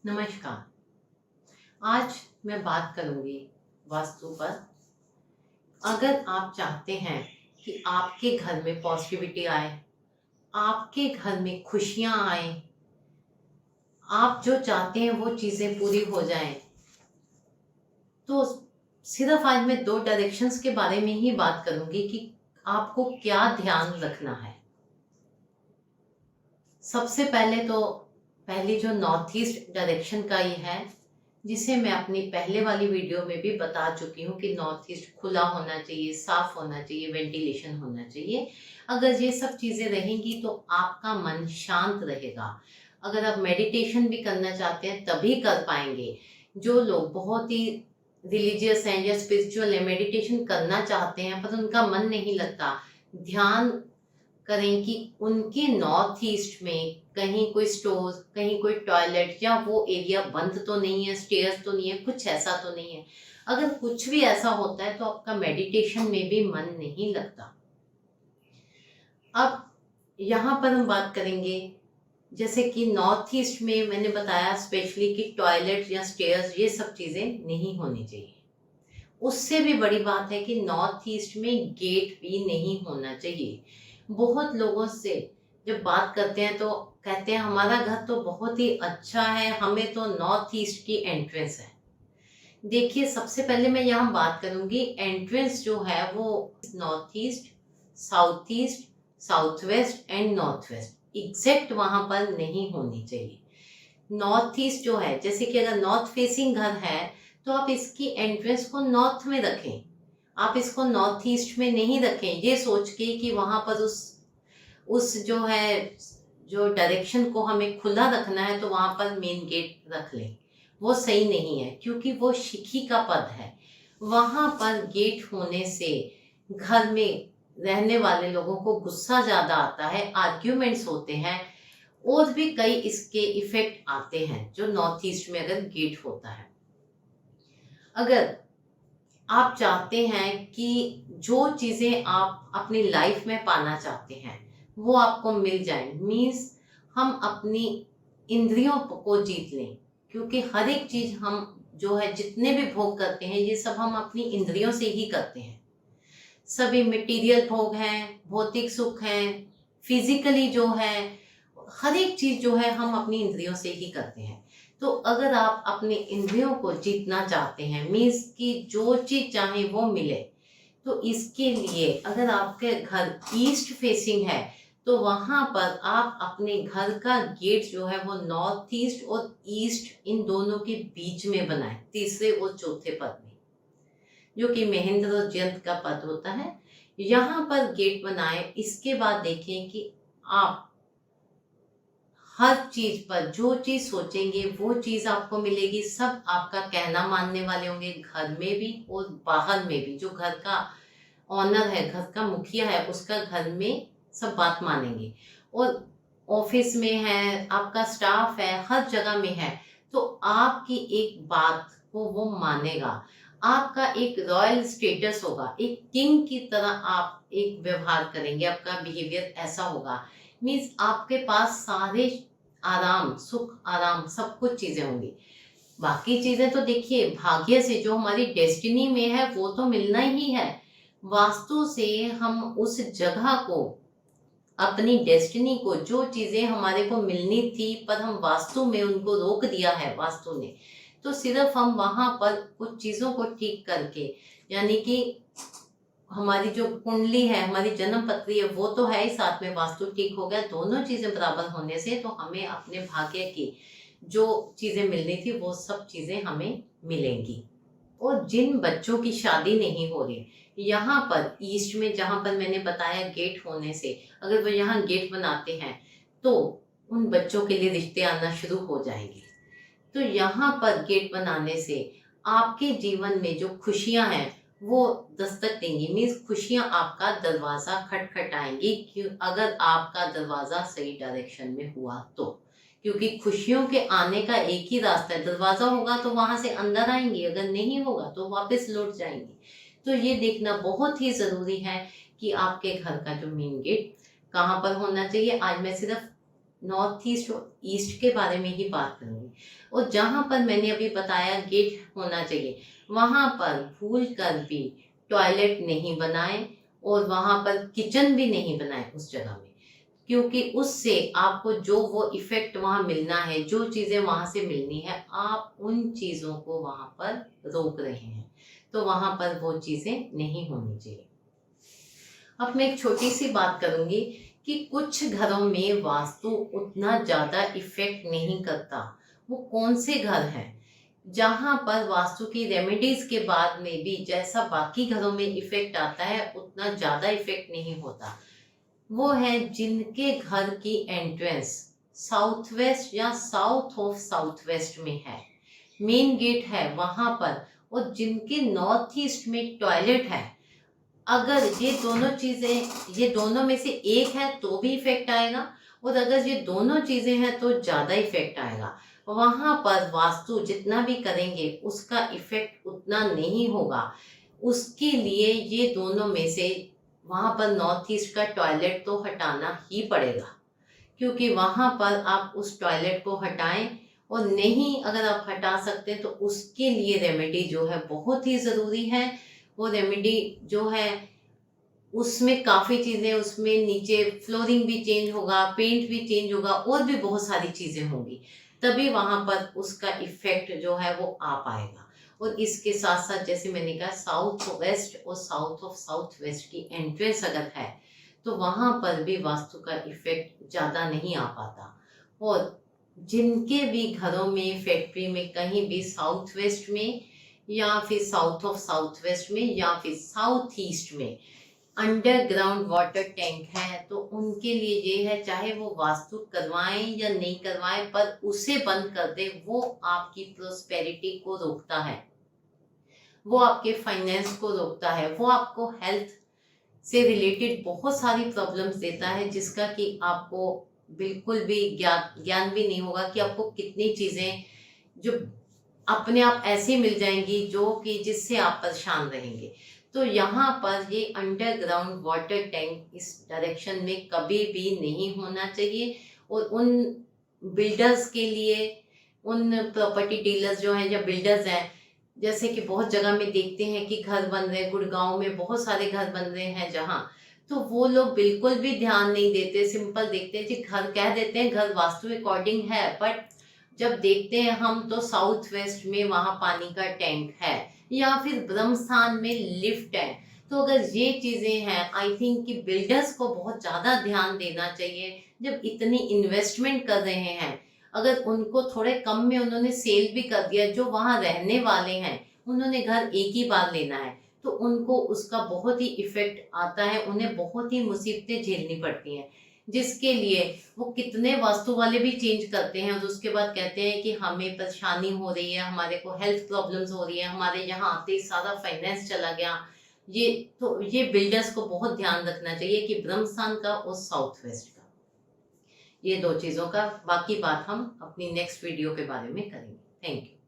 नमस्कार। आज मैं बात करूंगी वास्तु पर। अगर आप चाहते हैं कि आपके घर में पॉजिटिविटी आए, आपके घर में खुशियां आए, आप जो चाहते हैं वो चीज़ें पूरी हो जाएं, तो सिर्फ आज मैं दो डायरेक्शंस के बारे में ही बात करूंगी कि आपको क्या ध्यान रखना है। सबसे पहले तो पहली जो नॉर्थ ईस्ट डायरेक्शन का ही है, जिसे मैं अपनी पहले वाली वीडियो में भी बता चुकी हूँ कि नॉर्थ ईस्ट खुला होना चाहिए, साफ होना चाहिए, वेंटिलेशन होना चाहिए। अगर ये सब चीज़ें रहेंगी तो आपका मन शांत रहेगा। अगर आप मेडिटेशन भी करना चाहते हैं तभी कर पाएंगे। जो लोग बहुत ही रिलीजियस हैं या स्पिरिचुअल है, मेडिटेशन करना चाहते हैं पर उनका मन नहीं लगता, ध्यान करें कि उनके नॉर्थ ईस्ट में कहीं कोई स्टोर, कहीं कोई टॉयलेट या वो एरिया बंद तो नहीं है, स्टेयर्स तो नहीं है, कुछ ऐसा तो नहीं है। अगर कुछ भी ऐसा होता है तो आपका मेडिटेशन में भी मन नहीं लगता। अब यहाँ पर हम बात करेंगे, जैसे कि नॉर्थ ईस्ट में मैंने बताया स्पेशली कि टॉयलेट या स्टेयर्स ये सब चीज़ें नहीं होनी चाहिए। उससे भी बड़ी बात है कि नॉर्थ ईस्ट में गेट भी नहीं होना चाहिए। बहुत लोगों से जब बात करते हैं तो कहते हैं हमारा घर तो बहुत ही अच्छा है, हमें तो नॉर्थ ईस्ट की एंट्रेंस है। देखिए, सबसे पहले मैं यहाँ बात करूंगी, एंट्रेंस जो है वो north east, south east, south west and north west exact वहां पर नहीं होनी चाहिए। नॉर्थ ईस्ट जो है, जैसे कि अगर नॉर्थ फेसिंग घर है तो आप इसकी एंट्रेंस को नॉर्थ में रखें। आप इसको नॉर्थ ईस्ट में नहीं रखें ये सोच के कि वहां पर उस जो है, जो डायरेक्शन को हमें खुला रखना है तो वहां पर मेन गेट रख लें। वो सही नहीं है क्योंकि वो शिखी का पद है। वहां पर गेट होने से घर में रहने वाले लोगों को गुस्सा ज्यादा आता है, आर्ग्यूमेंट्स होते हैं और भी कई इसके इफेक्ट आते हैं जो नॉर्थ ईस्ट में अगर गेट होता है। अगर आप चाहते हैं कि जो चीज़ें आप अपनी लाइफ में पाना चाहते हैं वो आपको मिल जाए, मीन्स हम अपनी इंद्रियों को जीत लें, क्योंकि हर एक चीज़ हम जो है जितने भी भोग करते हैं ये सब हम अपनी इंद्रियों से ही करते हैं। सभी मटेरियल भोग हैं, भौतिक सुख हैं, फिजिकली जो है हर एक चीज़ जो है हम अपनी इंद्रियों से ही करते हैं। तो अगर आप अपने इंद्रियों को जीतना चाहते हैं, मीन्स कि जो चीज़ चाहे वो मिले, तो इसके लिए अगर आपके घर ईस्ट फेसिंग है तो वहां पर आप अपने घर का गेट जो है वो नॉर्थ ईस्ट और ईस्ट इन दोनों के बीच में बनाए, तीसरे और चौथे पद में, जो कि महेंद्र और जयंत का पद होता है। यहाँ पर गेट बनाए। इसके बाद देखें कि आप हर चीज पर जो चीज सोचेंगे वो चीज आपको मिलेगी। सब आपका कहना मानने वाले होंगे, घर में भी और बाहर में भी। जो घर का ऑनर है, घर का मुखिया है, उसका घर में सब बात मानेंगे। और ऑफिस में है, आपका स्टाफ है, हर जगह में है, तो आपकी एक बात को वो मानेगा। आपका एक रॉयल स्टेटस होगा, एक किंग की तरह आप एक व्यवहार करेंगे, आपका बिहेवियर ऐसा होगा। मीन्स आपके पास सारे आराम, सुख, आराम, सब कुछ चीजें होंगी। बाकी चीजें तो देखिए भाग्य से, जो हमारी डेस्टिनी में है वो तो मिलना ही है। वास्तु से हम उस जगह को, अपनी डेस्टिनी को, जो चीजें हमारे को मिलनी थी पर हम वास्तु में उनको रोक दिया है वास्तु ने, तो सिर्फ हम वहां पर कुछ चीजों को ठीक करके, यानी कि हमारी जो कुंडली है, हमारी जन्म पत्री है, वो तो है ही, साथ में वास्तु ठीक हो गया, दोनों चीजें बराबर होने से तो हमें अपने भाग्य की जो चीजें मिलनी थी वो सब चीजें हमें मिलेंगी। और जिन बच्चों की शादी नहीं हो रही, यहाँ पर ईस्ट में जहाँ पर मैंने बताया गेट होने से, अगर वो यहाँ गेट बनाते हैं तो उन बच्चों के लिए रिश्ते आना शुरू हो जाएंगे। तो यहाँ पर गेट बनाने से आपके जीवन में जो खुशियां हैं वो दस्तक देंगी, मीन्स खुशियां आपका दरवाजा खटखटाएंगी। क्यों? अगर आपका दरवाजा सही डायरेक्शन में हुआ तो, क्योंकि खुशियों के आने का एक ही रास्ता है, दरवाजा होगा तो वहां से अंदर आएंगी, अगर नहीं होगा तो वापस लौट जाएंगी। तो ये देखना बहुत ही जरूरी है कि आपके घर का जो मेन गेट कहाँ पर होना चाहिए। आज मैं सिर्फ नॉर्थ ईस्ट और ईस्ट के बारे में ही बात करूंगी। और जहाँ पर मैंने अभी बताया गेट होना चाहिए, वहाँ पर भूल कर भी टॉयलेट नहीं बनाएं और वहाँ पर किचन भी नहीं बनाएं उस जगह में, क्योंकि उससे आपको जो वो इफेक्ट वहाँ मिलना है, जो चीज़ें वहाँ से मिलनी है, आप उन चीज़ों को वहाँ पर रोक रहे हैं। तो वहाँ पर वो चीज़ें नहीं होनी चाहिए। अब मैं एक छोटी सी बात करूंगी कि कुछ घरों में वास्तु उतना ज़्यादा इफेक्ट नहीं करता। वो कौन से घर हैं जहाँ पर वास्तु की रेमेडीज के बाद में भी जैसा बाकी घरों में इफेक्ट आता है उतना ज़्यादा इफेक्ट नहीं होता। वो है जिनके घर की एंट्रेंस साउथ वेस्ट या साउथ ऑफ साउथ वेस्ट में है, मेन गेट है वहां पर, और जिनके नॉर्थ ईस्ट में टॉयलेट है। अगर ये दोनों चीजें, ये दोनों में से एक है तो भी इफेक्ट आएगा, और अगर ये दोनों चीजें हैं तो ज्यादा इफेक्ट आएगा। वहां पर वास्तु जितना भी करेंगे उसका इफेक्ट उतना नहीं होगा। उसके लिए ये दोनों में से वहां पर नॉर्थ ईस्ट का टॉयलेट तो हटाना ही पड़ेगा, क्योंकि वहां पर आप उस टॉयलेट को हटाएं, और नहीं अगर आप हटा सकते हैं तो उसके लिए रेमेडी जो है बहुत ही ज़रूरी है। वो रेमेडी जो है उसमें काफ़ी चीज़ें, उसमें नीचे फ्लोरिंग भी चेंज होगा, पेंट भी चेंज होगा, और भी बहुत सारी चीज़ें होंगी, तभी वहाँ पर उसका इफेक्ट जो है वो आ पाएगा। और इसके साथ साथ जैसे मैंने कहा साउथ वेस्ट और साउथ ऑफ साउथ वेस्ट की एंट्रेंस अगर है तो वहाँ पर भी वास्तु का इफेक्ट ज़्यादा नहीं आ पाता। और जिनके भी घरों में, फैक्ट्री में, कहीं भी साउथ वेस्ट में या फिर साउथ ऑफ साउथ वेस्ट में या फिर साउथ ईस्ट में अंडरग्राउंड वाटर टैंक है, तो उनके लिए ये है, चाहे वो वास्तु करवाएं या नहीं करवाएं, पर उसे बंद कर दे। वो आपकी प्रोस्पेरिटी को रोकता है, वो आपके फाइनेंस को रोकता है, वो आपको हेल्थ से रिलेटेड बहुत सारी प्रॉब्लम्स देता है, जिसका कि आपको बिल्कुल भी ज्ञान भी नहीं होगा कि आपको कितनी चीज़ें जो अपने आप ऐसे मिल जाएंगी जो कि जिससे आप परेशान रहेंगे। तो यहाँ पर ये अंडरग्राउंड वाटर टैंक इस डायरेक्शन में कभी भी नहीं होना चाहिए। और उन बिल्डर्स के लिए, उन प्रॉपर्टी डीलर्स जो हैं या बिल्डर्स हैं, जैसे कि बहुत जगह में देखते हैं कि घर बन रहे हैं, गुड़गांव में बहुत सारे घर बन रहे हैं जहाँ, तो वो लोग बिल्कुल भी ध्यान नहीं देते, सिंपल देखते हैं जी, घर कह देते हैं घर वास्तु अकॉर्डिंग है, बट जब देखते हैं हम तो साउथ वेस्ट में वहाँ पानी का टैंक है या फिर ब्रह्म स्थान में लिफ्ट है। तो अगर ये चीज़ें हैं, आई थिंक कि बिल्डर्स को बहुत ज़्यादा ध्यान देना चाहिए। जब इतनी इन्वेस्टमेंट कर रहे हैं, अगर उनको थोड़े कम में उन्होंने सेल भी कर दिया, जो वहाँ रहने वाले हैं उन्होंने घर एक ही बार लेना है, तो उनको उसका बहुत ही इफेक्ट आता है, उन्हें बहुत ही मुसीबतें झेलनी पड़ती हैं, जिसके लिए वो कितने वास्तु वाले भी चेंज करते हैं और उसके बाद कहते हैं कि हमें परेशानी हो रही है, हमारे को हेल्थ प्रॉब्लम्स हो रही है, हमारे यहाँ आते ही सारा फाइनेंस चला गया। ये बिल्डर्स को बहुत ध्यान रखना चाहिए कि ब्रह्मस्थान का और साउथ वेस्ट का, ये दो चीज़ों का। बाकी बात हम अपनी नेक्स्ट वीडियो के बारे में करेंगे। Thank you.